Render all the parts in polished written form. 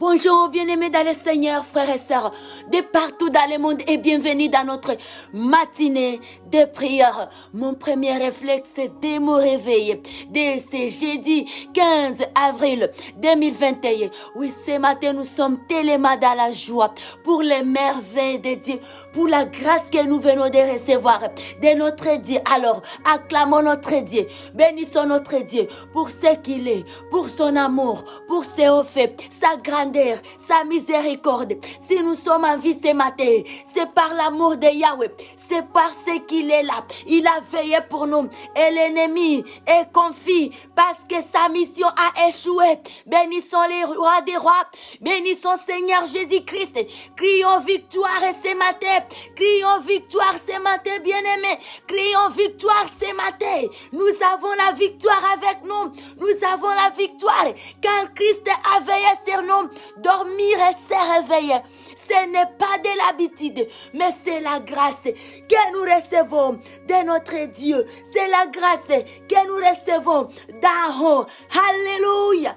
Bonjour bien-aimés dans le Seigneur, frères et sœurs, de partout dans le monde et bienvenue dans notre matinée de prière. Mon premier réflexe c'est de me réveiller dès ce jeudi 15 avril 2021. Oui, ce matin nous sommes tellement dans la joie pour les merveilles de Dieu, pour la grâce que nous venons de recevoir de notre Dieu. Alors, acclamons notre Dieu, bénissons notre Dieu pour ce qu'il est, pour son amour, pour ses hauts faits, sa grandeur, sa miséricorde. Si nous sommes en vie ce matin, c'est par l'amour de Yahweh, c'est parce qu'il est là. Il a veillé pour nous et l'ennemi est confus parce que sa mission a échoué. Bénissons les rois des rois, bénissons Seigneur Jésus-Christ. Crions victoire ce matin, crions victoire ce matin, bien-aimés. Crions victoire ce matin. Nous avons la victoire avec nous. Nous avons la victoire car Christ a veillé sur nous. Dormir et se réveiller, ce n'est pas de l'habitude, mais c'est la grâce que nous recevons de notre Dieu. C'est la grâce que nous recevons d'en haut. Alléluia.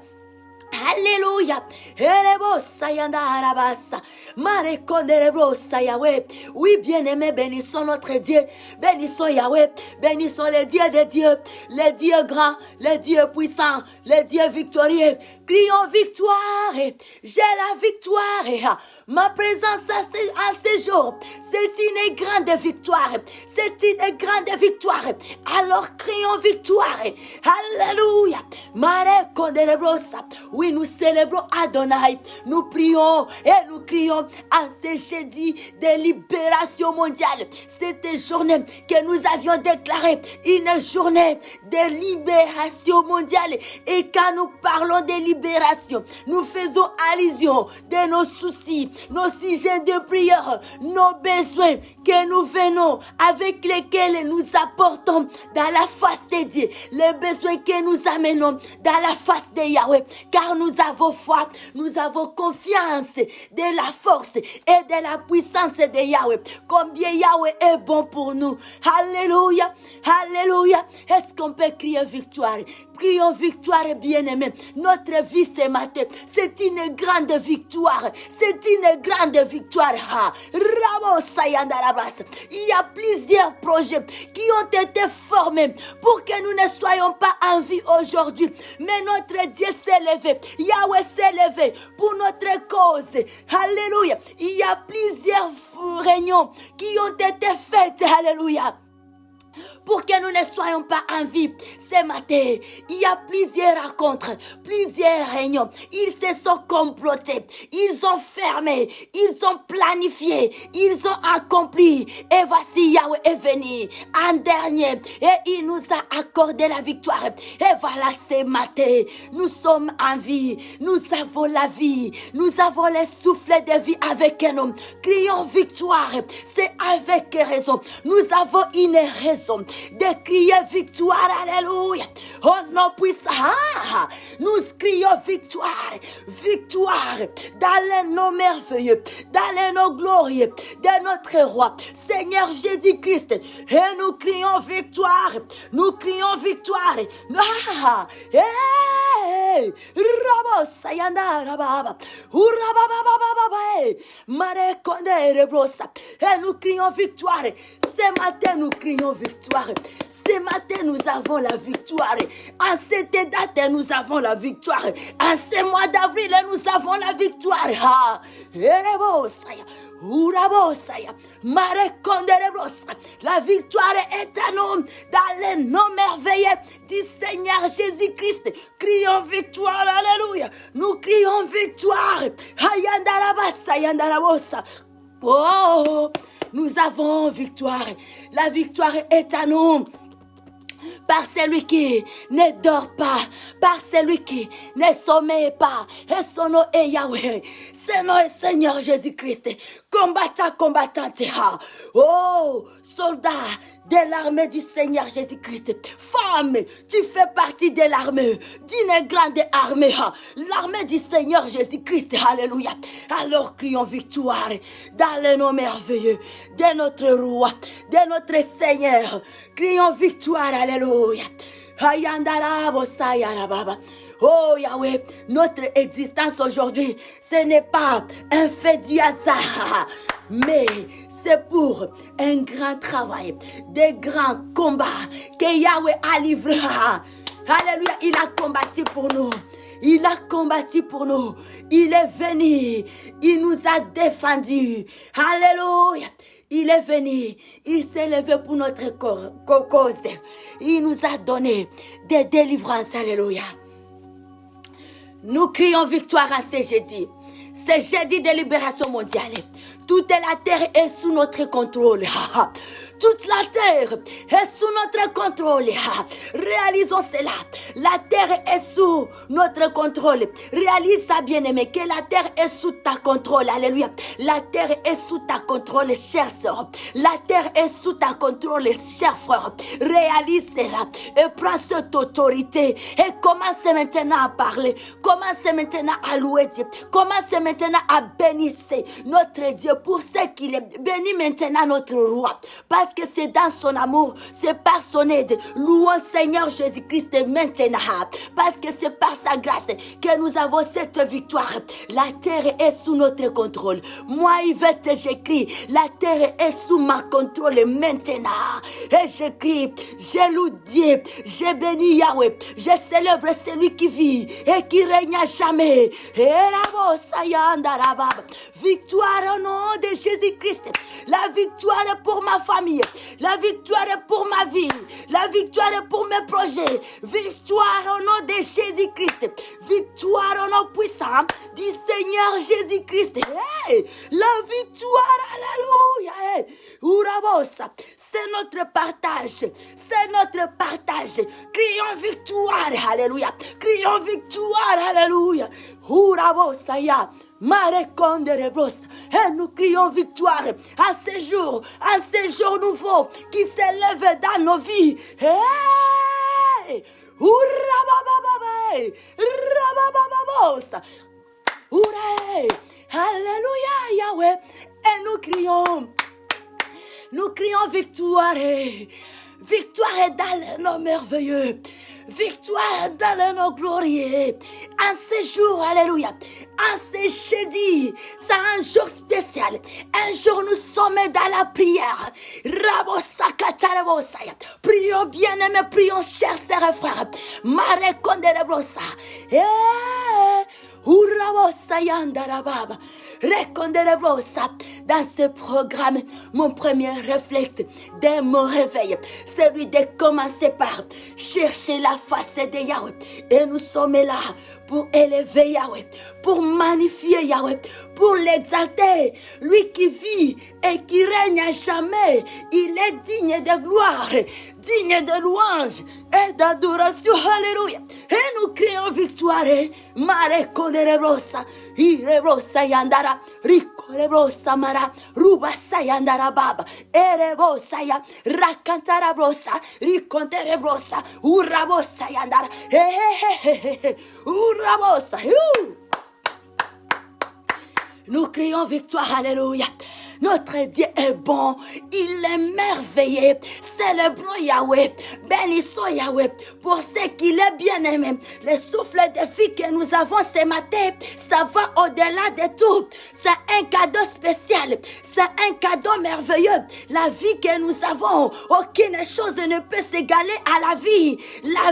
Alléluia. Oui, bien-aimé, bénissons notre Dieu. Bénissons Yahweh. Bénissons le Dieu des dieux. Le Dieu grand, le Dieu puissant, le Dieu victorieux. Crions victoire. J'ai la victoire. Ma présence à ce jour, c'est une grande victoire. C'est une grande victoire. Alors crions victoire. Alléluia. Oui, nous célébrons Adonai. Nous prions et nous crions en ce jeudi de libération mondiale. Cette journée que nous avions déclarée, une journée de libération mondiale. Et quand nous parlons de libération, nous faisons allusion de nos soucis, nos sujets de prière, nos besoins que nous venons, avec lesquels nous apportons dans la face de Dieu, les besoins que nous amenons dans la face de Yahweh, car nous avons foi, nous avons confiance de la force et de la puissance de Yahweh. Combien Yahweh est bon pour nous. Alléluia, alléluia. Est-ce qu'on peut crier victoire? Prions victoire, bien-aimés. Notre vie ce matin, c'est une grande victoire. C'est une grande victoire. Il y a plusieurs projets qui ont été formés pour que nous ne soyons pas en vie aujourd'hui. Mais notre Dieu s'est levé. Yahweh s'est levé pour notre cause. Alléluia. Il y a plusieurs réunions qui ont été faites. Alléluia. Pour que nous ne soyons pas en vie. Ce matin, il y a plusieurs rencontres, plusieurs réunions. Ils se sont complotés, ils ont fermé, ils ont planifié, ils ont accompli. Et voici Yahweh est venu en dernier et il nous a accordé la victoire. Et voilà ce matin, nous sommes en vie, nous avons la vie, nous avons le souffle de vie avec nous. Crions victoire, c'est avec raison. Nous avons une raison de crier victoire, alléluia. Oh non, puissant, nous crions victoire, victoire dans les noms merveilleux, dans les noms glorieux de notre roi, Seigneur Jésus-Christ. Et nous crions victoire, nous crions victoire. Et nous crions victoire. Ce matin, nous crions victoire. Ce matin, nous avons la victoire. En cette date, nous avons la victoire. En ce mois d'avril, nous avons la victoire. La victoire est à nous dans les noms merveilleux du Seigneur Jésus-Christ. Crions victoire, alléluia. Nous crions victoire. Oh, nous avons victoire. La victoire est à nous. Par celui qui ne dort pas, par celui qui ne sommeille pas. Et son nom est Yahweh. Son nom est Seigneur Jésus-Christ. Combattant, combattante. Oh, soldat de l'armée du Seigneur Jésus-Christ. Femme, tu fais partie de l'armée, d'une grande armée. L'armée du Seigneur Jésus-Christ. Alléluia. Alors crions victoire dans le nom merveilleux de notre roi, de notre Seigneur. Crions victoire. Alléluia. Oh Yahweh, notre existence aujourd'hui, ce n'est pas un fait du hasard, mais c'est pour un grand travail, des grands combats que Yahweh a livrés. Alléluia, il a combattu pour nous. Il a combattu pour nous. Il est venu. Il nous a défendus. Alléluia. Il est venu. Il s'est levé pour notre cause. Il nous a donné des délivrances. Alléluia. Nous crions victoire à ce jeudi. Ce jeudi de libération mondiale. Toute la terre est sous notre contrôle. Toute la terre est sous notre contrôle. Réalisons cela. La terre est sous notre contrôle. Réalise ça, bien-aimé, que la terre est sous ta contrôle. Alléluia. La terre est sous ta contrôle, chère sœur. La terre est sous ta contrôle, cher frère. Réalise cela et prends cette autorité et commence maintenant à parler. Commence maintenant à louer Dieu. Commence maintenant à bénir notre Dieu pour ce qu'il est. Bénis maintenant notre roi. Parce que c'est dans son amour, c'est par son aide. Louons Seigneur Jésus-Christ maintenant. Parce que c'est par sa grâce que nous avons cette victoire. La terre est sous notre contrôle. Moi, Yvette, j'écris, la terre est sous ma contrôle maintenant. Et j'écris, je loue Dieu, je bénis Yahweh, je célèbre celui qui vit et qui règne à jamais. Victoire au nom de Jésus-Christ. La victoire pour ma famille. La victoire pour ma vie. La victoire pour mes projets. Victoire au nom de Jésus-Christ. Victoire au nom puissant du Seigneur Jésus-Christ. Hey, la victoire, alléluia. Hey, Urabosa, c'est notre partage. C'est notre partage. Crions victoire, alléluia. Crions victoire, alléluia. Urabosa, ya. Et nous crions victoire à ce jour nouveau qui s'élève dans nos vies. Hey! Alléluia, Yahweh. Et nous crions victoire. Victoire dans le nom merveilleux. Victoire dans le nom glorieux. En ce jour, alléluia. En ce jeudi, c'est un jour spécial. Un jour, nous sommes dans la prière. Prions bien-aimés, prions chers sœurs et frères. Marekonderebrosa. Dans ce programme, mon premier réflexe dès mon réveil, celui de commencer par chercher la face de Yahweh. Et nous sommes là pour élever Yahweh, pour magnifier Yahweh, pour l'exalter. Lui qui vit et qui règne à jamais, il est digne de gloire, digne de louange et d'adoration. Alléluia. Et nous crions victoire. Marekonderebrosa, irebrosa yandara, rikorebrosa mara, rubasa yandara baba, erebosa ya, rakantara brosa, rikonterebrosa, urabosa yandara, urabosa. Nous crions victoire, alléluia. Notre Dieu est bon, il est merveilleux. Célébrons Yahweh, bénissons Yahweh pour ce qu'il est bien aimé. Le souffle de vie que nous avons ce matin, ça va au-delà de tout. C'est un cadeau spécial, c'est un cadeau merveilleux. La vie que nous avons, aucune chose ne peut s'égaler à la vie. La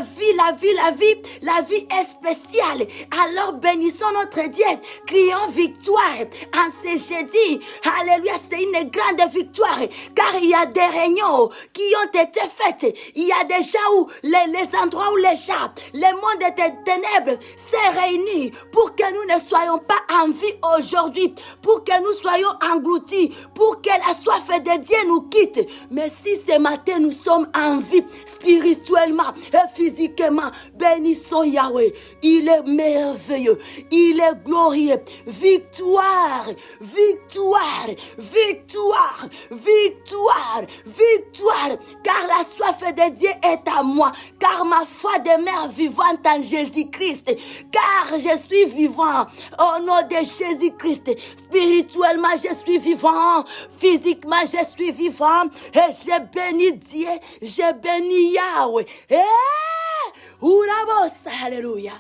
vie est spéciale. Alors bénissons notre Dieu, crions victoire en ce jeudi. Alléluia. C'est une grande victoire, car il y a des réunions qui ont été faites. Il y a déjà où les endroits où les gens, le monde des ténèbres s'est réuni pour que nous ne soyons pas en vie aujourd'hui, pour que nous soyons engloutis, pour que la soif de Dieu nous quitte. Mais si ce matin nous sommes en vie spirituellement et physiquement, bénissons Yahweh. Il est merveilleux, il est glorieux. Victoire, victoire, victoire, victoire, victoire, car la soif de Dieu est à moi, car ma foi demeure vivante en Jésus-Christ, car je suis vivant au nom de Jésus-Christ. Spirituellement, je suis vivant, physiquement, je suis vivant, et je bénis Dieu, je bénis Yahweh. Alléluia.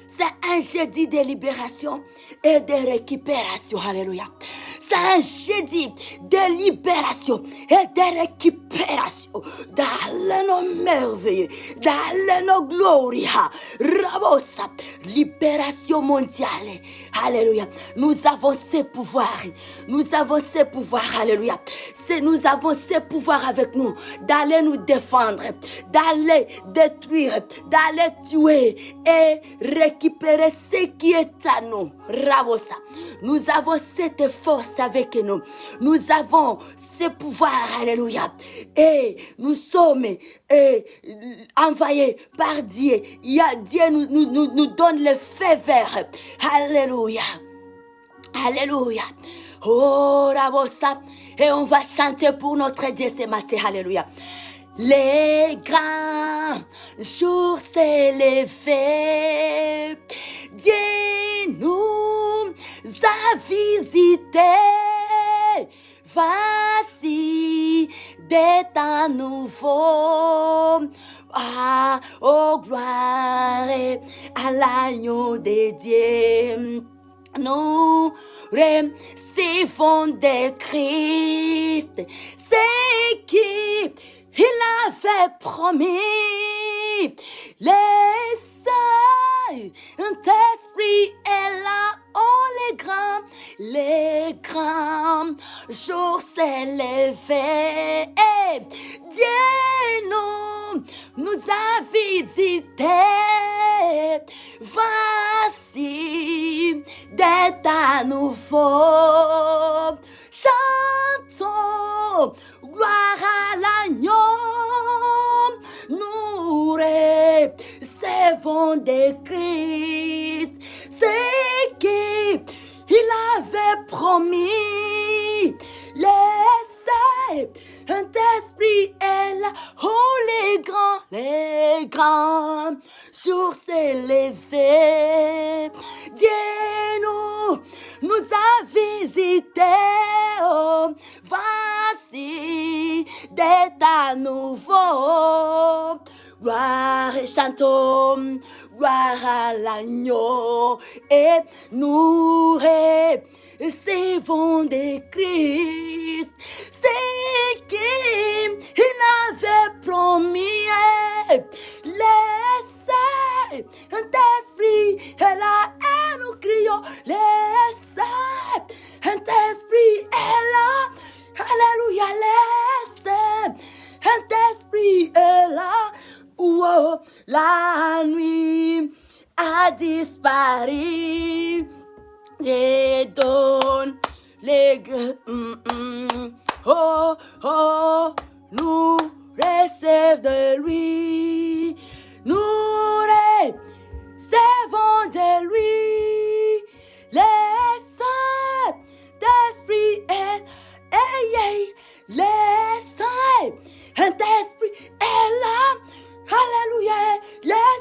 C'est un jeudi de libération et de récupération. Alléluia. C'est un jeudi de libération et de récupération dans nos merveilles, dans nos gloires. Rabosa, libération mondiale. Alléluia. Nous avons ce pouvoir. Nous avons ce pouvoir. Alléluia. Nous avons ce pouvoir avec nous d'aller nous défendre, d'aller détruire, d'aller tuer et récupérer ce qui est à nous. Rabosa. Nous avons cette force avec nous. Nous avons ce pouvoir. Alléluia. Et nous sommes envoyés par Dieu. Dieu nous donne le feu vert. Alléluia. Alléluia. Oh, Rabosa. Et on va chanter pour notre Dieu ce matin. Alléluia. Les grands jours s'est levé. Dieu nous a visités. Voici des temps nouveaux. Ah, oh gloire à l'agneau de Dieu. Nous recevons de Christ ce qu'il avait promis. Les Saint-Esprit est là, oh les grands jours s'est levé. Dieu nous a visités. Voici des temps nouveaux. Chantons gloire à l'agneau. Nous recevons de Christ ce qu'il avait promis. Un esprit est là, oh les grands jours s'est levé. Dieu nous a visités. Oh, voici des temps nouveaux. Gloire et chantons, gloire à l'agneau. Et nous recevons de Christ ce qu'il avait promis. Les Saint-Esprit est là et nous crions. Les Saint-Esprit est là. Alléluia. Les Saint-Esprit est là. Oh, la nuit a disparu. Dieu donne les oh, oh, nous recevons de lui. Nous recevons de lui. Les Saint-Esprit est les Saint-Esprit est là. Alléluia. Les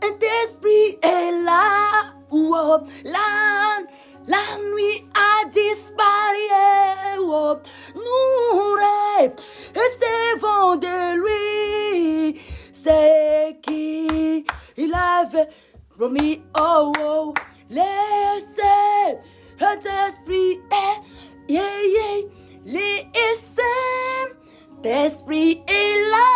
Saint-Esprit est là. Oh, la nuit a disparu. Oh, nous recevons de lui ce qu'il avait promis. Oh, oh, les Saint-Esprit est, les Saint-Esprit est là.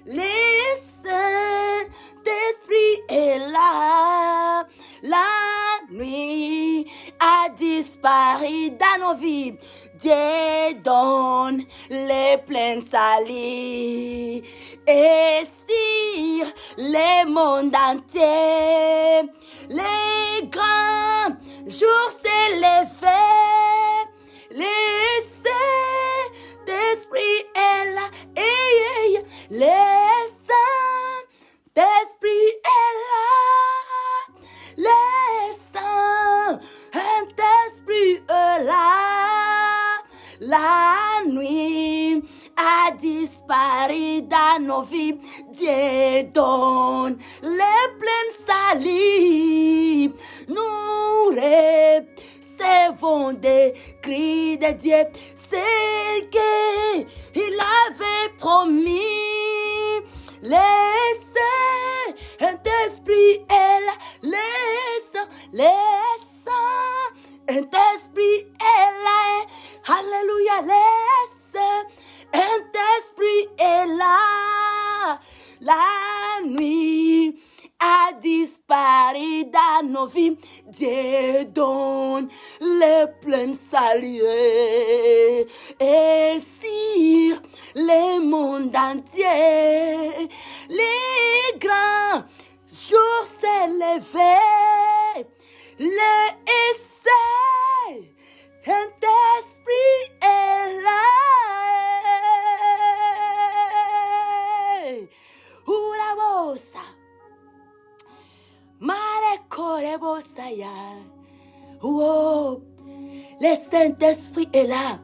Les Saint-Esprit est là. La nuit a disparu dans nos vies. Dieu donne les pleins salis. Et sur le monde entier, les grands jours s'est levé. Les Saint-Esprit est là. Les Saint-Esprit est là. Les Saint-Esprit est là. La nuit a disparu dans nos vies. Dieu donne les pleines salis. Nous recevons des cris de Dieu. C'est qu'il avait promis. Les Saint-Esprit Saint-Esprit est là, les saints. Saint-Esprit est là, alléluia, les saints. Saint-Esprit est là, la nuit a disparu dans nos vies. Dieu donne le plein salut. Et sur le monde entier, les grands jours s'est levé. Le essai, Saint-Esprit est là. Urabosa. Oh, le Saint-Esprit est là.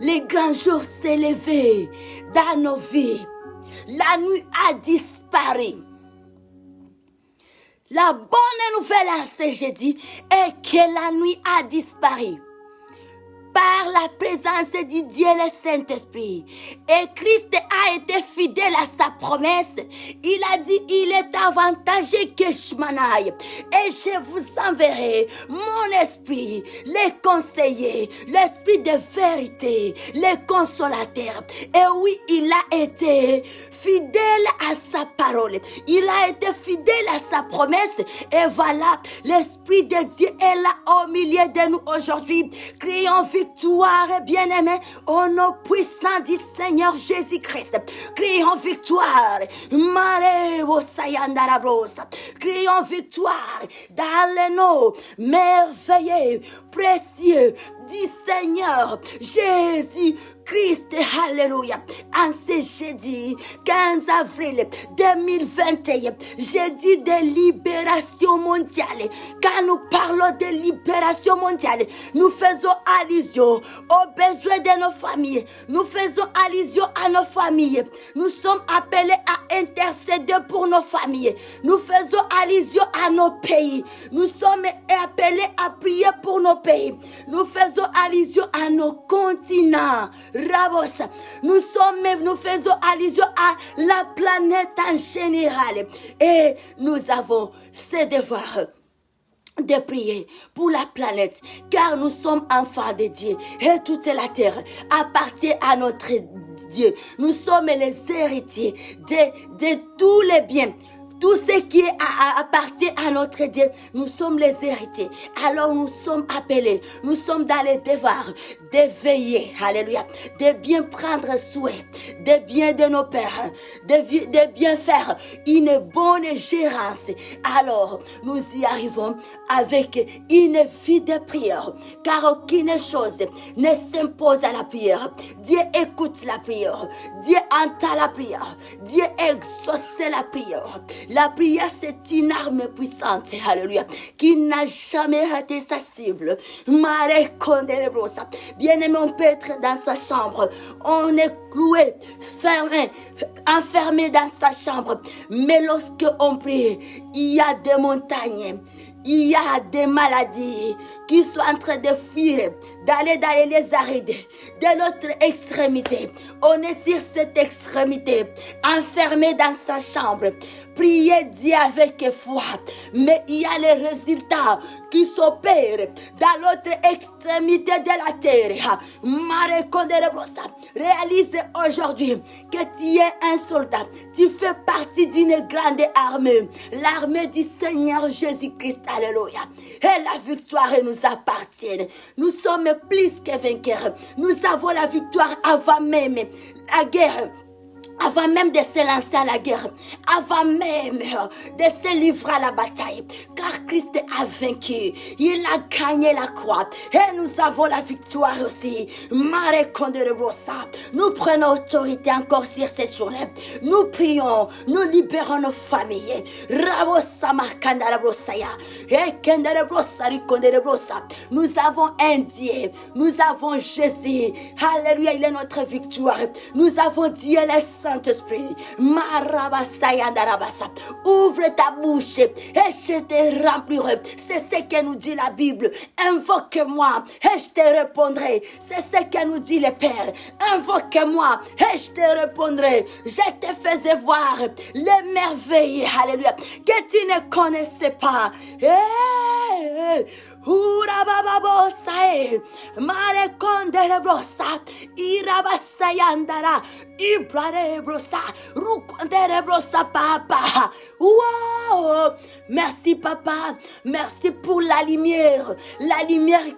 Les grands jours s'est levé dans nos vies. La nuit a disparu. La bonne nouvelle en ce jeudi est que la nuit a disparu. Par la présence du Dieu le Saint-Esprit. Et Christ a été fidèle à sa promesse. Il a dit, il est avantageux que je m'en aille. Et je vous enverrai mon esprit, les conseillers, l'esprit de vérité, les consolateurs. Et oui, il a été fidèle à sa parole. Il a été fidèle à sa promesse. Et voilà, l'esprit de Dieu est là au milieu de nous aujourd'hui. Crions victoire, bien-aimé, au nom puissant du Seigneur Jésus-Christ. Crions victoire. Crions victoire dans le nom merveilleux, précieux du Seigneur Jésus-Christ. Alléluia. En ce jeudi 15 avril 2021, jeudi de libération mondiale. Quand nous parlons de libération mondiale, nous faisons allusion aux besoins de nos familles. Nous faisons allusion à nos familles. Nous sommes appelés à intercéder pour nos familles. Nous faisons allusion à nos pays. Nous sommes appelés à prier pour nos pays. Nous faisons allusion à nos continents. Rabos. Nous faisons allusion à la planète en général. Et nous avons ce devoir de prier pour la planète, car nous sommes enfants de Dieu et toute la terre appartient à notre Dieu. Nous sommes les héritiers de tous les biens. Tout ce qui appartient à notre Dieu, nous sommes les héritiers. Alors nous sommes appelés, nous sommes dans les devoirs de veiller, alléluia, de bien prendre soin, de bien de nos pères, de bien faire une bonne gérance. Alors nous y arrivons avec une vie de prière, car aucune chose ne s'impose à la prière. Dieu écoute la prière, Dieu entend la prière, Dieu exauce la prière. La prière, c'est une arme puissante, alléluia, qui n'a jamais raté sa cible. Bien-aimé, on peut être dans sa chambre, on est cloué, fermé, enfermé dans sa chambre. Mais lorsque on prie, il y a des montagnes, il y a des maladies qui sont en train de fuir, d'aller dans les arides, de l'autre extrémité. On est sur cette extrémité, enfermé dans sa chambre. Priez Dieu avec foi, mais il y a les résultats qui s'opèrent dans l'autre extrémité de la terre. Réalise aujourd'hui que tu es un soldat, tu fais partie d'une grande armée, l'armée du Seigneur Jésus-Christ. Alléluia. Et la victoire nous appartient. Nous sommes plus que vainqueurs. Nous avons la victoire avant même la guerre. Avant même de se lancer à la guerre, avant même de se livrer à la bataille, car Christ a vaincu, il a gagné la croix, et nous avons la victoire aussi. Nous prenons autorité encore sur cette journée, nous prions, nous libérons nos familles. Nous avons un Dieu, nous avons Jésus, alléluia, il est notre victoire, nous avons Dieu le Saint Saint-Esprit. Marabasayandarabasa. Ouvre ta bouche et je te remplirai. C'est ce que nous dit la Bible. Invoque-moi et je te répondrai. C'est ce que nous dit le Père. Invoque-moi et je te répondrai. Je te faisais voir les merveilles, alléluia, que tu ne connaissais pas. Urabababosae, marekonderebrosa, irabasayandara, ibrarebrosa, rukonderebrosa, papa. Wow! Merci, papa. Merci pour la lumière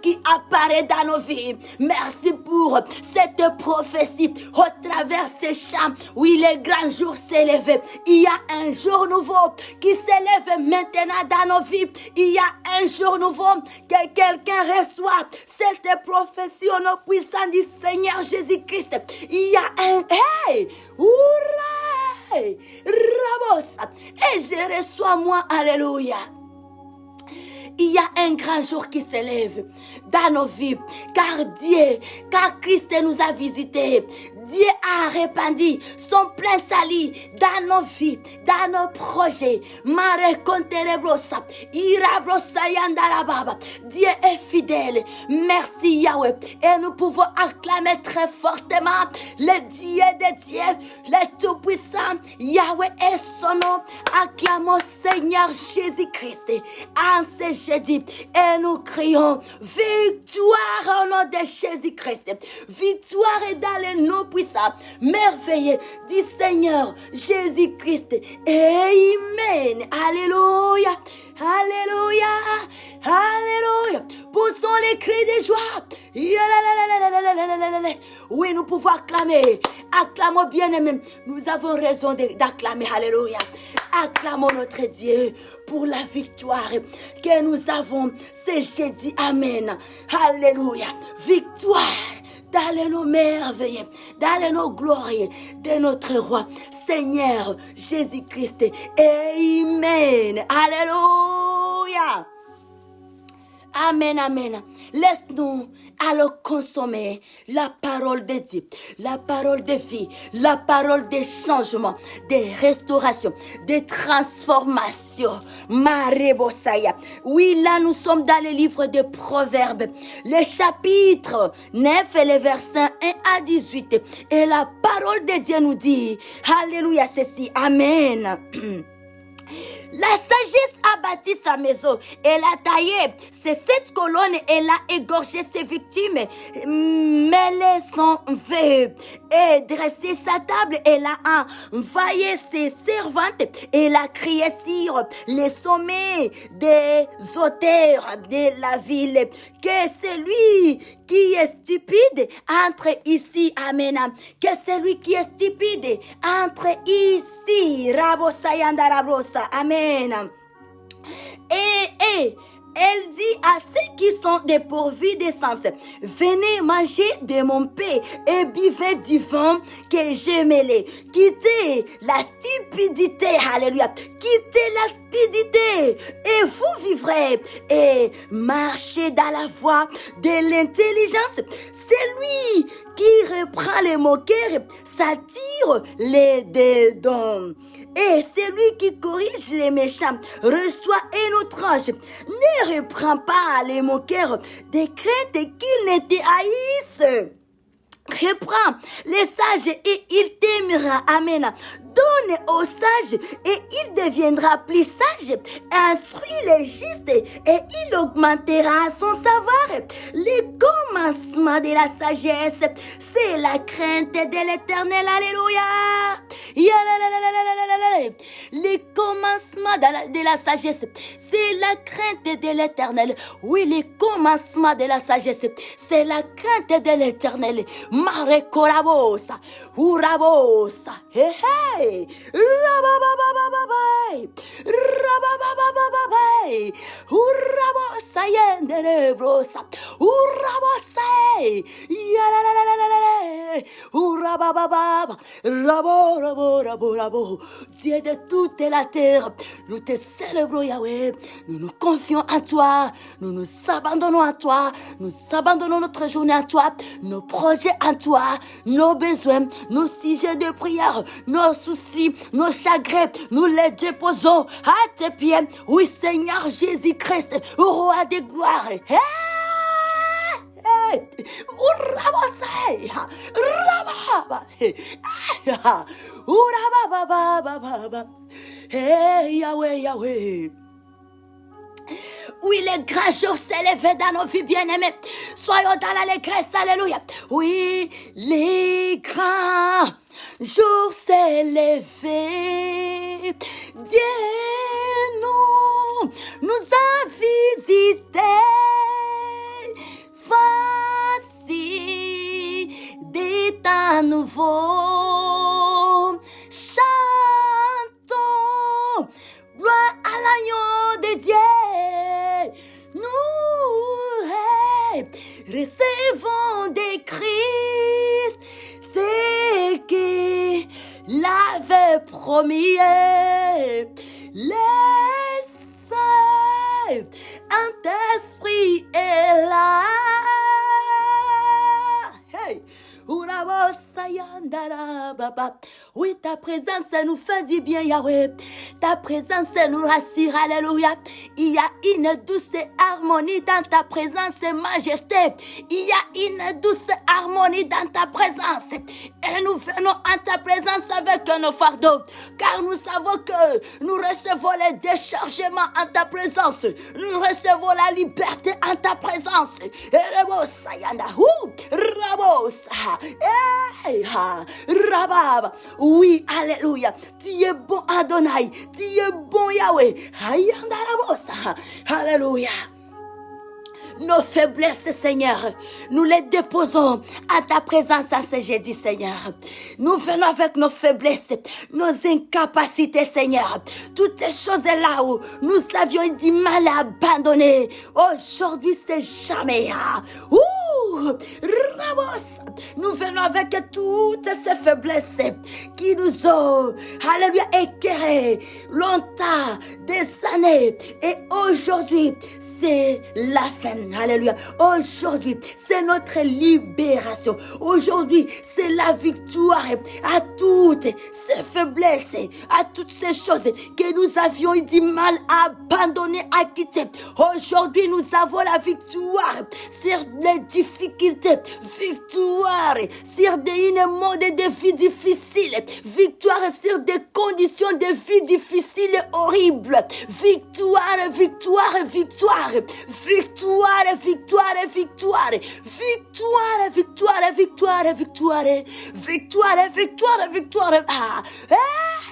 qui apparaît dans nos vies. Merci pour cette prophétie au travers ces champs. Oui, les grands jours s'élèvent. Il y a un jour nouveau qui s'élève maintenant dans nos vies. Il y a un jour nouveau que quelqu'un reçoit cette prophétie au nom puissant du Seigneur Jésus-Christ. Il y a un... Hey! Hurrah! Rabosa! Et je reçois moi, alléluia. Il y a un grand jour qui s'élève dans nos vies, car Christ nous a visités. Dieu a répandu son plein salut dans nos vies, dans nos projets. Dieu est fidèle. Merci Yahweh. Et nous pouvons acclamer très fortement le Dieu des dieux, le Tout-Puissant. Yahweh est son nom. Acclamons Seigneur Jésus-Christ en ce jeudi. Et nous crions victoire au nom de Jésus-Christ. Victoire est dans le nom puissant, merveilleux du Seigneur Jésus-Christ. Amen. Alléluia. Alléluia. Alléluia. Poussons les cris de joie. Oui, nous pouvons acclamer. Acclamons bien-aimés. Nous avons raison d'acclamer. Alléluia. Acclamons notre Dieu pour la victoire que nous avons ce jeudi. Amen. Alléluia. Victoire dans nos merveilles, dans nos gloires de notre roi, Seigneur Jésus-Christ. Amen. Alléluia. Amen, amen. Laisse-nous alors consommer la parole de Dieu, la parole de vie, la parole de changement, de restauration, de transformation. Marebosaya. Oui, là nous sommes dans le livre de Proverbes, le chapitre 9 et le verset 1 à 18. Et la parole de Dieu nous dit, alléluia, ceci, amen. La sagesse a bâti sa maison, elle a taillé ses 7 colonnes, elle a égorgé ses victimes, mêlé son vœu et dressé sa table, elle a envoyé ses servantes, elle a crié sur les sommets des auteurs de la ville, que celui qui est stupide entre ici, amen, que celui qui est stupide entre ici, Rabosayanda Rabosa, amen. Et elle dit à ceux qui sont dépourvus de sens, venez manger de mon pain et buvez du vin que j'ai mêlé. Quittez la stupidité, alléluia. Quittez la stupidité et vous vivrez. Et marchez dans la voie de l'intelligence. Celui qui reprend les moqueurs s'attire les dédains. Et celui qui corrige les méchants reçoit un outrage. Ne reprends pas les moqueurs de crainte qu'ils ne te haïssent. Reprends les sages et il t'aimera. Amen. Donne aux sages et il deviendra plus sage. Instruis les justes et il augmentera son savoir. Le commencement de la sagesse, c'est la crainte de l'Éternel. Alléluia. Le commencement de la sagesse, c'est la crainte de l'Éternel. Oui, le commencement de la sagesse, c'est la crainte de l'Éternel. Mare korabosa, urabosa, hey hey, rabababababai, rabababababai, urabosa yenderebrosa, urabosa, yalalalala, urababababa, rabo, rabo, rabo, rabo. Dieu de toute la terre, Nous te célébrons, Yahweh. Nous nous confions en toi. Nous nous abandonnons à toi. Nous abandonnons notre journée à toi. Nos projets en toi. Nos besoins, nos sujets de prière, nos soucis, nos chagrins. Nous les déposons à tes pieds. Oui, Seigneur Jésus-Christ, roi des gloires. Hey! Hey, Yahweh, Yahweh. Oui, les grands jours s'élevaient dans nos vies bien-aimées. Soyons dans l'allégresse, alléluia. Oui, les grands jours s'élevaient. Dieu nous a visités. Voici des temps nouveaux. Chantons gloire à l'agneau de Dieu. Nous recevons des Christ ce qu'il avait promis. Les saints, un esprit est là. Hey! Oui, ta présence nous fait du bien, Yahweh. Ta présence nous rassure, alléluia. Il y a une douce harmonie dans ta présence, majesté. Il y a une douce harmonie dans ta présence. Et nous venons en ta présence avec nos fardeaux. Car nous savons que nous recevons les déchargements en ta présence. Nous recevons la liberté en ta présence. Oui, alléluia. Tu es bon, Adonai. Tu es bon, Yahweh. Alléluia. Nos faiblesses, Seigneur, nous les déposons à ta présence à ce jeudi, Seigneur. Nous venons avec nos faiblesses, nos incapacités, Seigneur. Toutes ces choses-là où nous avions du mal à abandonner. Aujourd'hui, c'est jamais. Nous venons avec toutes ces faiblesses qui nous ont, alléluia, éclairés longtemps, des années. Et aujourd'hui, c'est la fin. Alléluia. Aujourd'hui, c'est notre libération. Aujourd'hui, c'est la victoire à toutes ces faiblesses, à toutes ces choses que nous avions eu du mal à abandonner, à quitter. Aujourd'hui, nous avons la victoire sur les difficultés, victoire sur des modes de vie difficiles, victoire sur des conditions de vie difficiles et horribles. Victoire, victoire, victoire, victoire, victoire, victoire, victoire, victoire, victoire, victoire, victoire, victoire, victoire,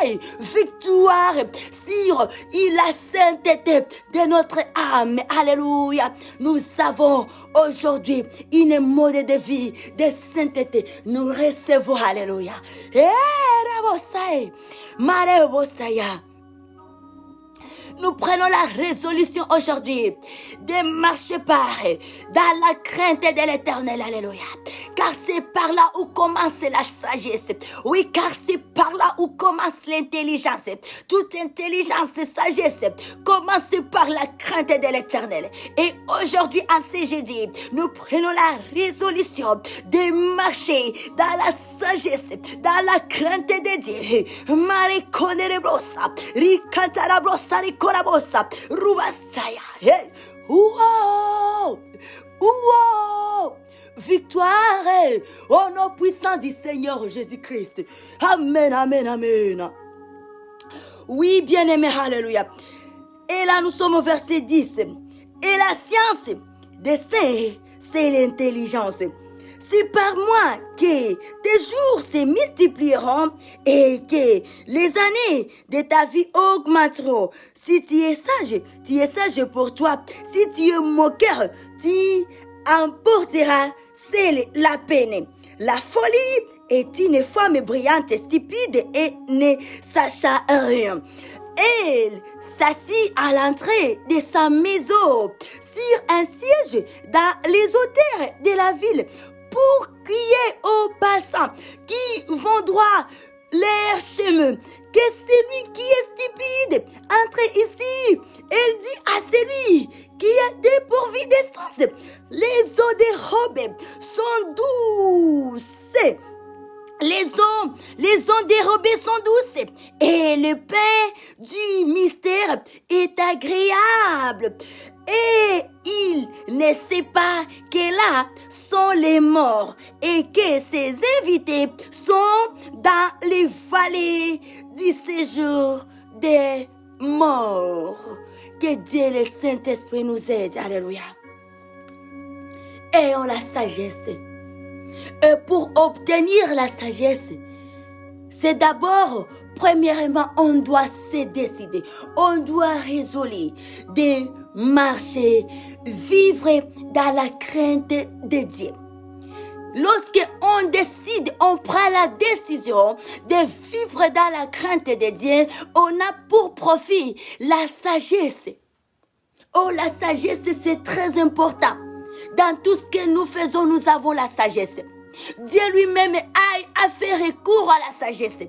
hey, victoire sur la sainteté de notre âme. Alléluia. Nous avons aujourd'hui une mode de vie de sainteté. Nous recevons, alléluia. Nous prenons la résolution aujourd'hui de marcher dans la crainte de l'Éternel, alléluia. Car c'est par là où commence la sagesse. Oui, car c'est par là où commence l'intelligence. Toute intelligence et sagesse commence par la crainte de l'Éternel. Et aujourd'hui, en ce jeudi, nous prenons la résolution de marcher dans la sagesse, dans la crainte de Dieu. Hey. Wow. Wow. Victoire au nom puissant du Seigneur Jésus-Christ. Amen, amen, amen. Oui, bien-aimé, alléluia. Et là, nous sommes au verset 10. Et la science des saints, c'est l'intelligence. C'est par moi que tes jours se multiplieront et que les années de ta vie augmenteront. Si tu es sage pour toi. Si tu es moqueur, tu emporteras la peine. La folie est une femme brillante, stupide et ne sachant rien. Elle s'assit à l'entrée de sa maison sur un siège dans les hauteurs de la ville pour crier aux passants qui vont droit leur chemin. Que celui qui est stupide entre ici. Elle dit à celui qui est dépourvu d'essence, les eaux des robes sont douces. Les eaux dérobées sont douces et le pain du mystère est agréable. Et il ne sait pas que là sont les morts et que ses invités sont dans les vallées du séjour des morts. Que Dieu le Saint-Esprit nous aide. Alléluia. Ayons la sagesse. Et pour obtenir la sagesse, c'est d'abord, premièrement, on doit se décider. On doit résoudre de marcher, vivre dans la crainte de Dieu. Lorsque on décide, on prend la décision de vivre dans la crainte de Dieu, on a pour profit la sagesse. Oh, la sagesse, c'est très important. Dans tout ce que nous faisons, nous avons la sagesse. Dieu lui-même a fait recours à la sagesse.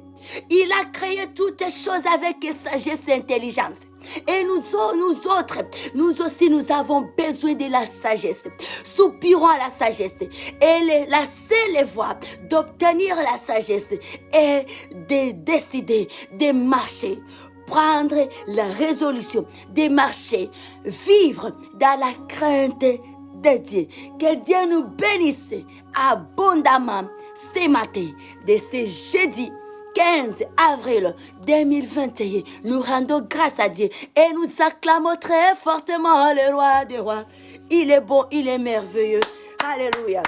Il a créé toutes choses avec sagesse et intelligence. Et nous autres, nous aussi, nous avons besoin de la sagesse. Soupirons à la sagesse. Et la seule voie d'obtenir la sagesse est de décider de marcher. Prendre la résolution de marcher, vivre dans la crainte de Dieu. Que Dieu nous bénisse abondamment ce matin de ce jeudi 15 avril 2021. Nous rendons grâce à Dieu et nous acclamons très fortement le roi des rois. Il est bon, il est merveilleux. Alléluia.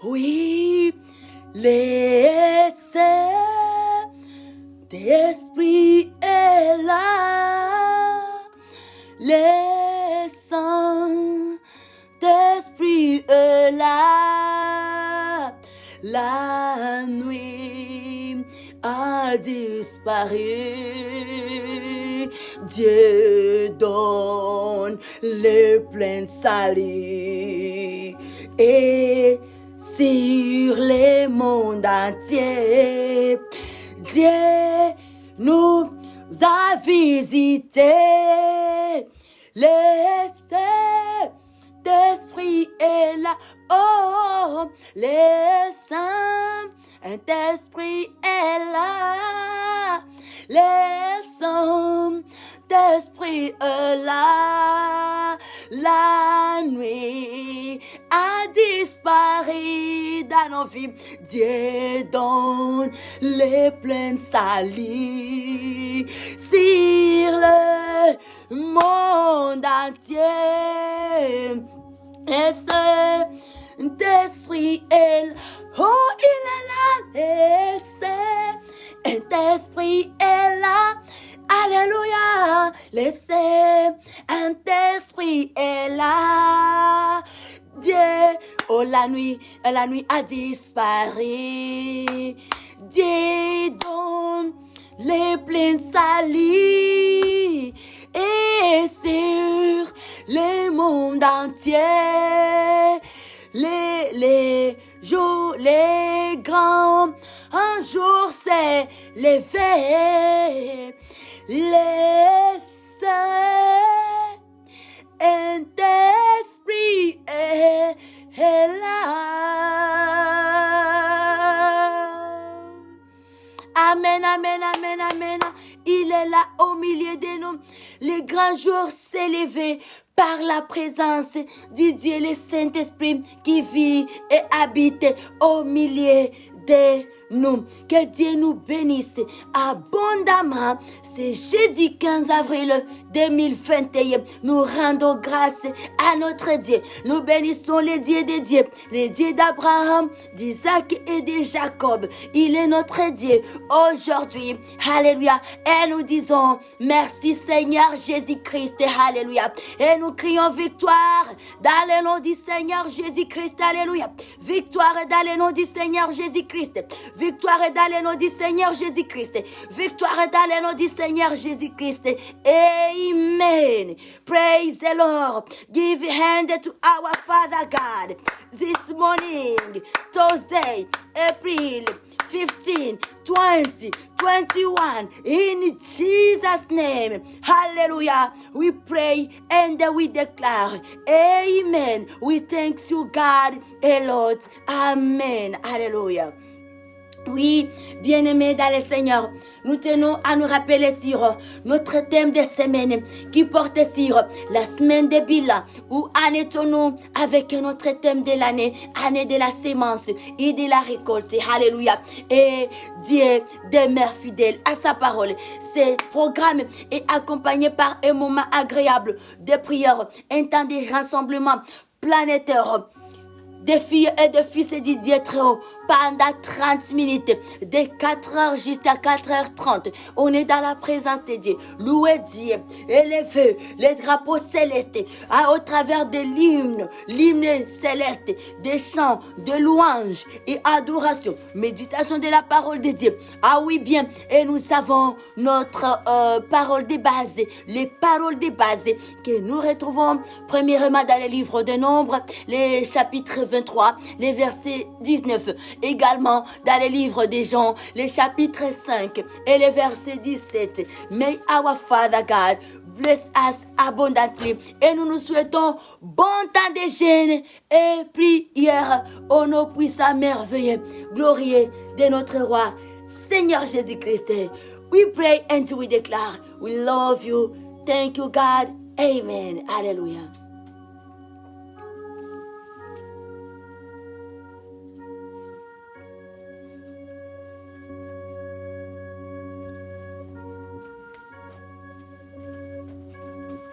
Oui, l'Esprit est là. Le Saint-Esprit est là. La nuit a disparu. Dieu donne le plein salut. Et sur le monde entier, Dieu nous a visités. Le Saint-Esprit est là. Oh, le Saint-Esprit est là. Le Saint-Esprit est là. La nuit a disparu dans nos vies. Dieu donne le plein salut sur le monde entier. Le Saint-Esprit est là. Oh, il est là. Le Saint-Esprit est là. Alléluia. Le Saint-Esprit est là. Dieu, oh, la nuit a disparu. Dieu donne les pleins salut. Et sur le monde entier, les jours, les grands, un jour c'est levé. Le Saint-Esprit est là. Amen, amen, amen, amen. Il est là au milieu de nous. Le grand jour s'est levé par la présence du Dieu, le Saint-Esprit, qui vit et habite au milieu de nous. Que Dieu nous bénisse abondamment. C'est jeudi 15 avril 2021. Nous rendons grâce à notre Dieu. Nous bénissons le Dieu des dieux, le Dieu d'Abraham, d'Isaac et de Jacob. Il est notre Dieu aujourd'hui. Alléluia. Et nous disons merci Seigneur Jésus-Christ. Alléluia. Et nous crions victoire dans le nom du Seigneur Jésus-Christ. Alléluia. Victoire dans le nom du Seigneur Jésus-Christ. Victoire dans le nom du Seigneur Jésus-Christ. Victoire dans le nom du Seigneur Jésus-Christ. Amen. Praise the Lord. Give a hand to our Father God. This morning, Thursday, April 15, 20, 21. In Jesus' name. Hallelujah. We pray and we declare. Amen. We thank you, God, a lot. Amen. Hallelujah. Oui, bien-aimés dans le Seigneur, nous tenons à nous rappeler sur notre thème de semaine qui porte sur la semaine des bilans où en étions-nous avec notre thème de l'année, année de la sémence et de la récolte. Alléluia. Et Dieu demeure fidèle à sa parole. Ce programme est accompagné par un moment agréable de prière, un temps de rassemblement planétaire des filles et des fils de Dieu très haut pendant 30 minutes, de 4h jusqu'à 4h30. On est dans la présence de Dieu. Louez Dieu, élevez les drapeaux célestes au travers de l'hymne céleste, des chants, de louanges et adoration. Méditation de la parole de Dieu. Ah oui, bien, et nous avons notre parole de base, les paroles de base que nous retrouvons premièrement dans le livre de Nombres, les chapitres 23, les versets 19. Également dans le livre des Jean, les chapitres 5 et les versets 17. May our Father God bless us abundantly. Et nous nous souhaitons bon temps de jeûne et prière au nom puissant, merveilleux, glorieux de notre roi, Seigneur Jésus-Christ. We pray and we declare, we love you. Thank you, God. Amen. Hallelujah.